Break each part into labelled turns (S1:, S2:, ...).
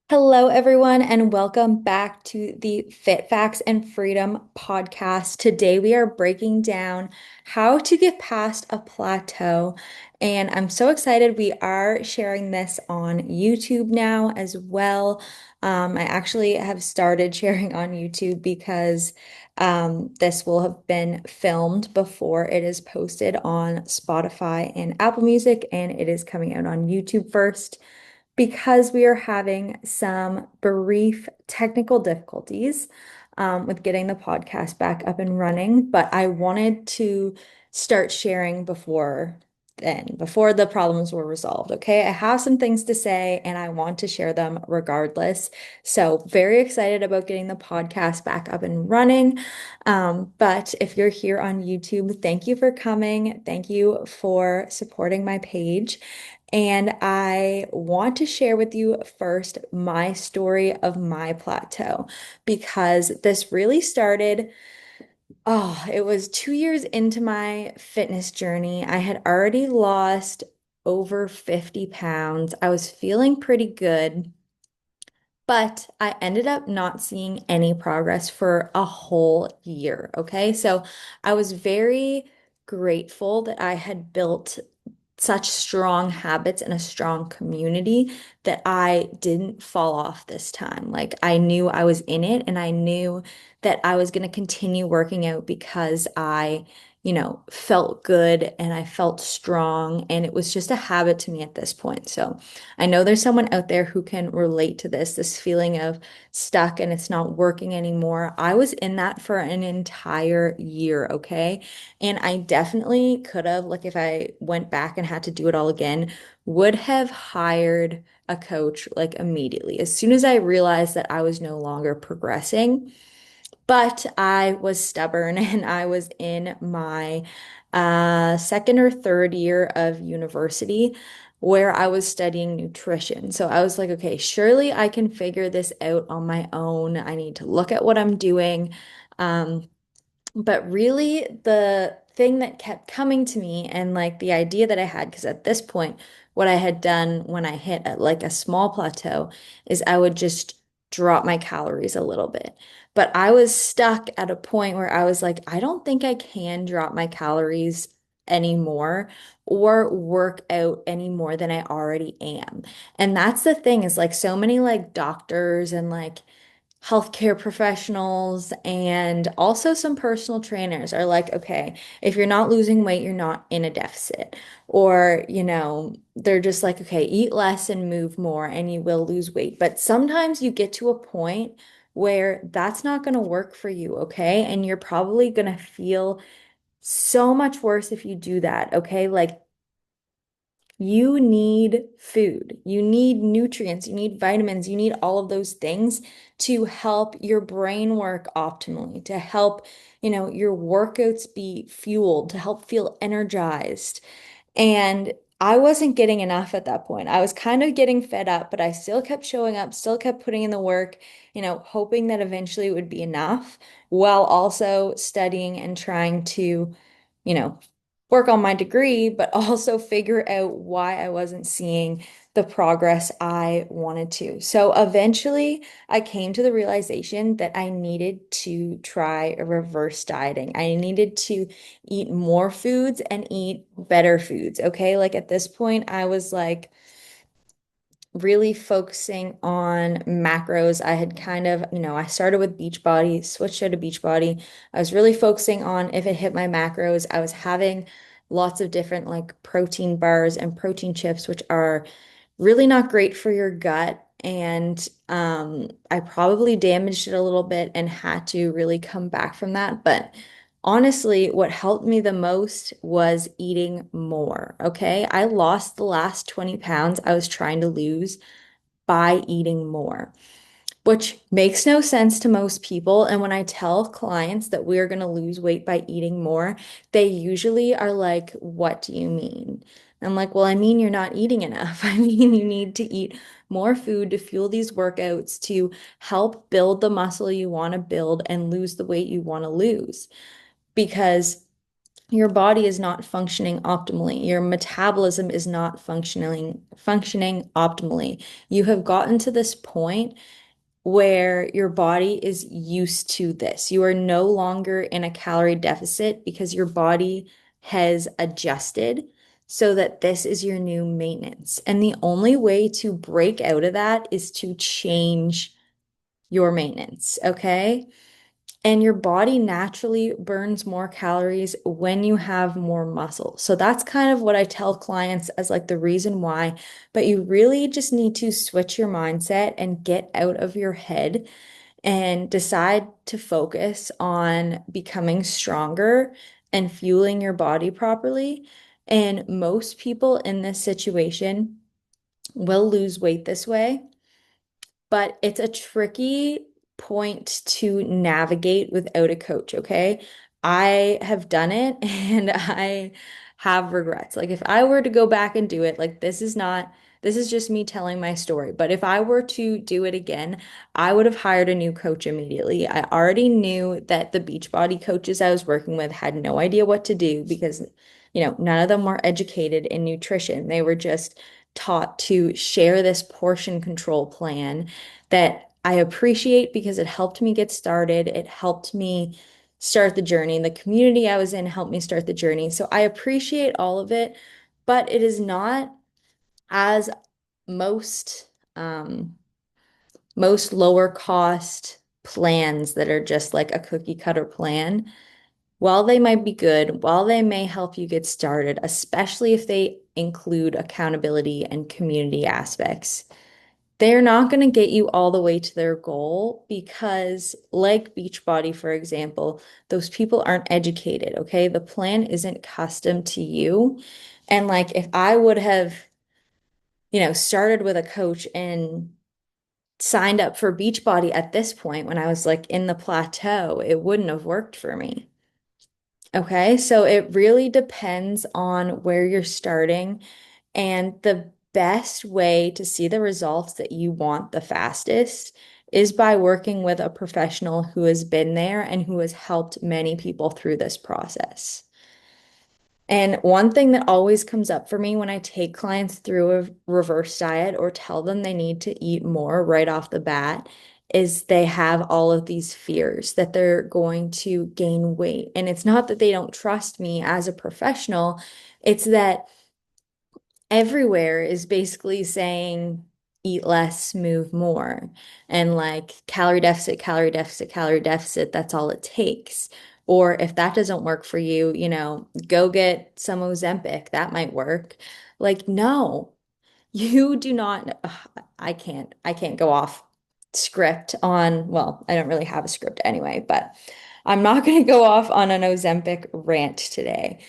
S1: Hello, everyone, and welcome back to the Fit Facts and Freedom podcast. Today, we are breaking down how to get past a plateau. And I'm so excited. We are sharing this on YouTube now as well. I actually have started sharing on YouTube because this will have been filmed before it is posted on Spotify and Apple Music, and it is coming out on YouTube first because we are having some brief technical difficulties with getting the podcast back up and running. But I wanted to start sharing before the problems were resolved. Okay, I have some things to say and I want to share them regardless. So, very excited about getting the podcast back up and running. But if you're here on YouTube, thank you for coming. Thank you for supporting my page. And I want to share with you first my story of my plateau because this really started. It was 2 years into my fitness journey. I had already lost over 50 pounds. I was feeling pretty good, but I ended up not seeing any progress for a whole year. Okay. So I was very grateful that I had built such strong habits and a strong community that I didn't fall off this time. Like I knew I was in it and I knew that I was going to continue working out because I felt good and I felt strong and it was just a habit to me at this point. So I know there's someone out there who can relate to this feeling of stuck and it's not working anymore. I was in that for an entire year, okay? And I definitely could have, like, if I went back and had to do it all again, would have hired a coach like immediately as soon as I realized that I was no longer progressing. But I was stubborn and I was in my second or third year of university where I was studying nutrition. So I was like, okay, surely I can figure this out on my own. I need to look at what I'm doing. Um, but really, the thing that kept coming to me and like the idea that I had, because at this point, what I had done when I hit like a small plateau is I would just drop my calories a little bit. But I was stuck at a point where I was like, I don't think I can drop my calories anymore or work out any more than I already am. And that's the thing is like so many like doctors and like healthcare professionals and also some personal trainers are like, okay, if you're not losing weight, you're not in a deficit. Or they're just like, okay, eat less and move more and you will lose weight. But sometimes you get to a point where that's not going to work for you, okay? And you're probably going to feel so much worse if you do that, okay? Like you need food, you need nutrients, you need vitamins, you need all of those things to help your brain work optimally, to help your workouts be fueled, to help feel energized. And I wasn't getting enough at that point. I was kind of getting fed up, but I still kept showing up, still kept putting in the work, hoping that eventually it would be enough while also studying and trying to, you know, work on my degree, but also figure out why I wasn't seeing the progress I wanted to. So eventually, I came to the realization that I needed to try a reverse dieting. I needed to eat more foods and eat better foods. Okay. Like at this point, I was like really focusing on macros. I had I started with Beachbody, switched out to Beachbody. I was really focusing on if it hit my macros. I was having lots of different like protein bars and protein chips, which are really not great for your gut. And I probably damaged it a little bit and had to really come back from that. But honestly, what helped me the most was eating more. Okay. I lost the last 20 pounds I was trying to lose by eating more, which makes no sense to most people. And when I tell clients that we're going to lose weight by eating more, they usually are like, what do you mean? I'm like, well, I mean, you're not eating enough. I mean, you need to eat more food to fuel these workouts to help build the muscle you want to build and lose the weight you want to lose. Because your body is not functioning optimally. Your metabolism is not functioning optimally. You have gotten to this point where your body is used to this. You are no longer in a calorie deficit because your body has adjusted so that this is your new maintenance. And the only way to break out of that is to change your maintenance, okay? And your body naturally burns more calories when you have more muscle. So that's kind of what I tell clients as like the reason why. But you really just need to switch your mindset and get out of your head and decide to focus on becoming stronger and fueling your body properly. And most people in this situation will lose weight this way, but it's a tricky point to navigate without a coach, okay? I have done it and I have regrets. Like if I were to go back and do it, like this is just me telling my story. But if I were to do it again, I would have hired a new coach immediately. I already knew that the Beachbody coaches I was working with had no idea what to do because, none of them were educated in nutrition. They were just taught to share this portion control plan that I appreciate because it helped me get started. It helped me start the journey. The community I was in helped me start the journey. So I appreciate all of it, but it is not as most most lower cost plans that are just like a cookie cutter plan. While they might be good, while they may help you get started, especially if they include accountability and community aspects, they're not going to get you all the way to their goal because, like Beachbody, for example, those people aren't educated, okay? The plan isn't custom to you. And like if I would have, started with a coach and signed up for Beachbody at this point when I was like in the plateau, it wouldn't have worked for me. Okay, so it really depends on where you're starting. And the best way to see the results that you want the fastest is by working with a professional who has been there and who has helped many people through this process. And one thing that always comes up for me when I take clients through a reverse diet or tell them they need to eat more right off the bat is they have all of these fears that they're going to gain weight. And it's not that they don't trust me as a professional, it's that everywhere is basically saying eat less, move more. And like calorie deficit, calorie deficit, calorie deficit, that's all it takes. Or if that doesn't work for you, go get some Ozempic. That might work. Like, no, you do not. Ugh, I can't go off script on, well, I don't really have a script anyway, but I'm not going to go off on an Ozempic rant today.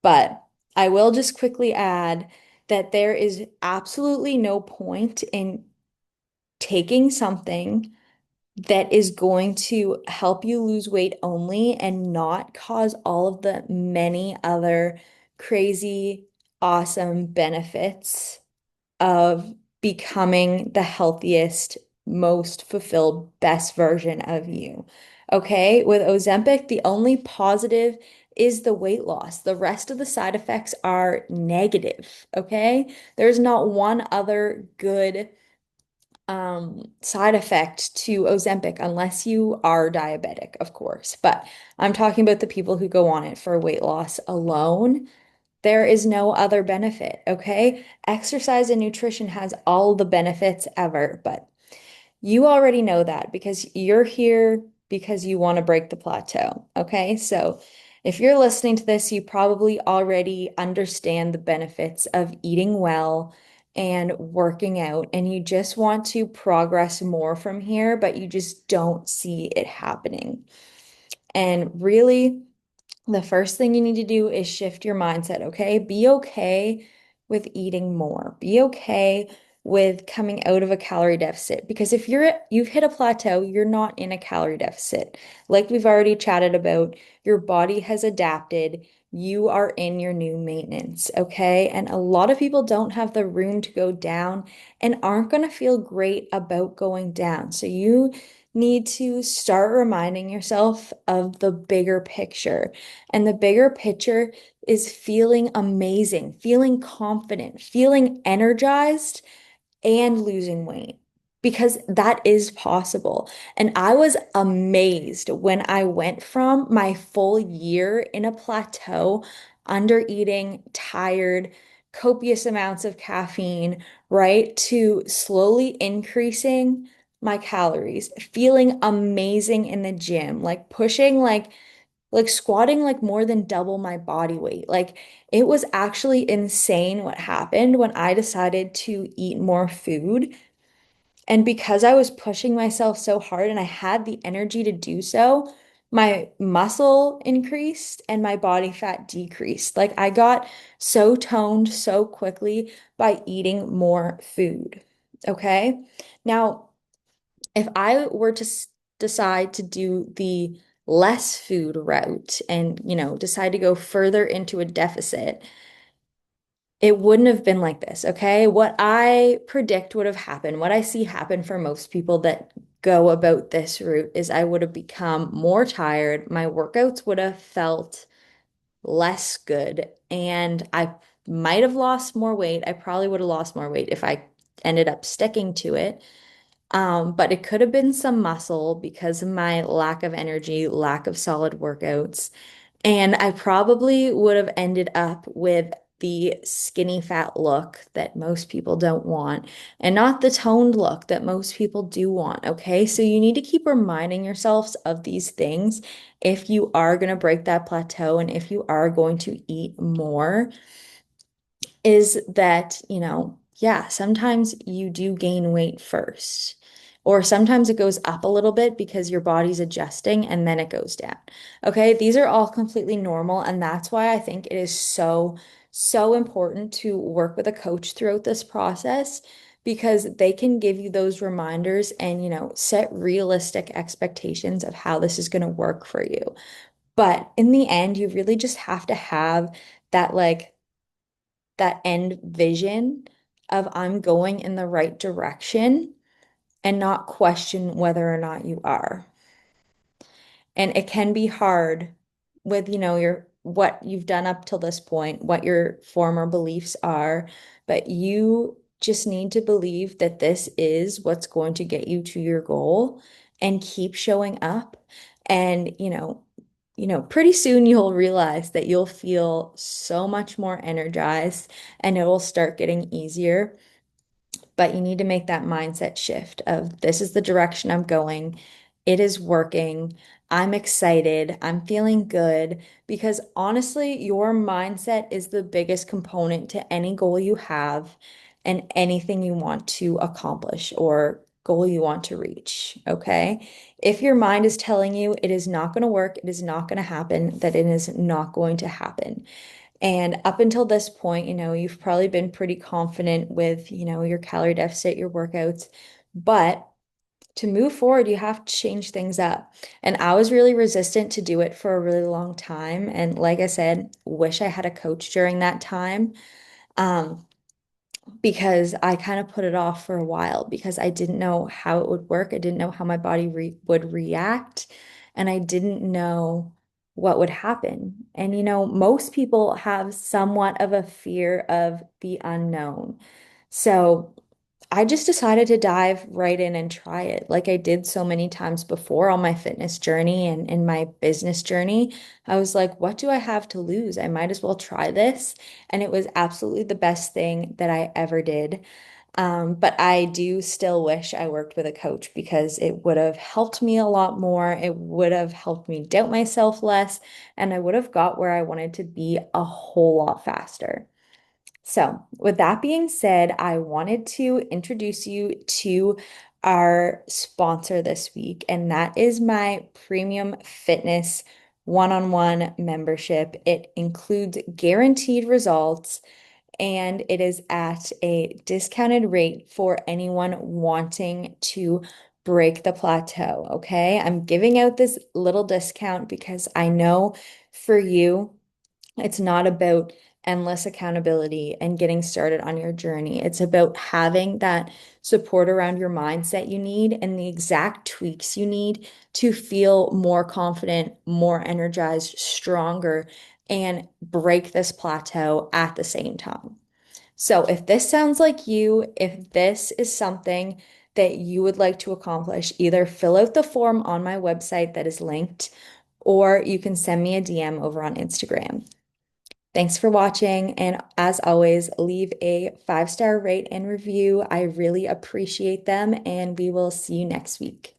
S1: But I will just quickly add that there is absolutely no point in taking something that is going to help you lose weight only and not cause all of the many other crazy, awesome benefits of becoming the healthiest, most fulfilled, best version of you. Okay, with Ozempic, the only positive is the weight loss. The rest of the side effects are negative. Okay, there's not one other good side effect to Ozempic unless you are diabetic, of course. But I'm talking about the people who go on it for weight loss alone. There is no other benefit, okay? Exercise and nutrition has all the benefits ever, but you already know that because you're here because you want to break the plateau, okay? So if you're listening to this, you probably already understand the benefits of eating well and working out, and you just want to progress more from here, but you just don't see it happening. And really, the first thing you need to do is shift your mindset, okay? Be okay with eating more. Be okay with coming out of a calorie deficit because if you've hit a plateau, you're not in a calorie deficit. Like we've already chatted about, your body has adapted. You are in your new maintenance, okay? And a lot of people don't have the room to go down and aren't going to feel great about going down. So you need to start reminding yourself of the bigger picture. And the bigger picture is feeling amazing, feeling confident, feeling energized, and losing weight because that is possible. And I was amazed when I went from my full year in a plateau, under eating, tired, copious amounts of caffeine, right, to slowly increasing my calories, feeling amazing in the gym, like pushing like squatting like more than double my body weight. Like it was actually insane what happened when I decided to eat more food. And because I was pushing myself so hard and I had the energy to do so, my muscle increased and my body fat decreased. Like I got so toned so quickly by eating more food. Okay. Now, if I were to decide to do the less food route and, decide to go further into a deficit, it wouldn't have been like this, okay? What I predict would have happened, what I see happen for most people that go about this route is I would have become more tired. My workouts would have felt less good, and I might have lost more weight. I probably would have lost more weight if I ended up sticking to it. But it could have been some muscle because of my lack of energy, lack of solid workouts. And I probably would have ended up with the skinny fat look that most people don't want and not the toned look that most people do want. Okay. So you need to keep reminding yourselves of these things if you are going to break that plateau and if you are going to eat more is that, yeah, sometimes you do gain weight first, or sometimes it goes up a little bit because your body's adjusting and then it goes down. Okay, these are all completely normal, and that's why I think it is so, so important to work with a coach throughout this process because they can give you those reminders and, set realistic expectations of how this is going to work for you. But in the end, you really just have to have that that end vision of I'm going in the right direction and not question whether or not you are. And it can be hard with, your what you've done up till this point, what your former beliefs are, but you just need to believe that this is what's going to get you to your goal and keep showing up. And, pretty soon you'll realize that you'll feel so much more energized and it will start getting easier, but you need to make that mindset shift of this is the direction I'm going. It is working. I'm excited. I'm feeling good because honestly, your mindset is the biggest component to any goal you have and anything you want to accomplish or goal you want to reach. Okay. If your mind is telling you it is not going to work, it is not going to happen, that it is not going to happen. And up until this point, you've probably been pretty confident with, your calorie deficit, your workouts. But to move forward, you have to change things up. And I was really resistant to do it for a really long time. And like I said, wish I had a coach during that time. Um, because I kind of put it off for a while because I didn't know how it would work. I didn't know how my body re would react, and I didn't know what would happen. And most people have somewhat of a fear of the unknown. So I just decided to dive right in and try it like I did so many times before on my fitness journey and in my business journey. I was like, what do I have to lose? I might as well try this. And it was absolutely the best thing that I ever did. But I do still wish I worked with a coach because it would have helped me a lot more. It would have helped me doubt myself less, and I would have got where I wanted to be a whole lot faster. So, with that being said, I wanted to introduce you to our sponsor this week, and that is my premium fitness one-on-one membership. It includes guaranteed results and it is at a discounted rate for anyone wanting to break the plateau. Okay. I'm giving out this little discount because I know for you, it's not about endless accountability and getting started on your journey. It's about having that support around your mindset you need and the exact tweaks you need to feel more confident, more energized, stronger, and break this plateau at the same time. So, if this sounds like you, if this is something that you would like to accomplish, either fill out the form on my website that is linked, or you can send me a DM over on Instagram. Thanks for watching, and as always, leave a 5-star rate and review. I really appreciate them, and we will see you next week.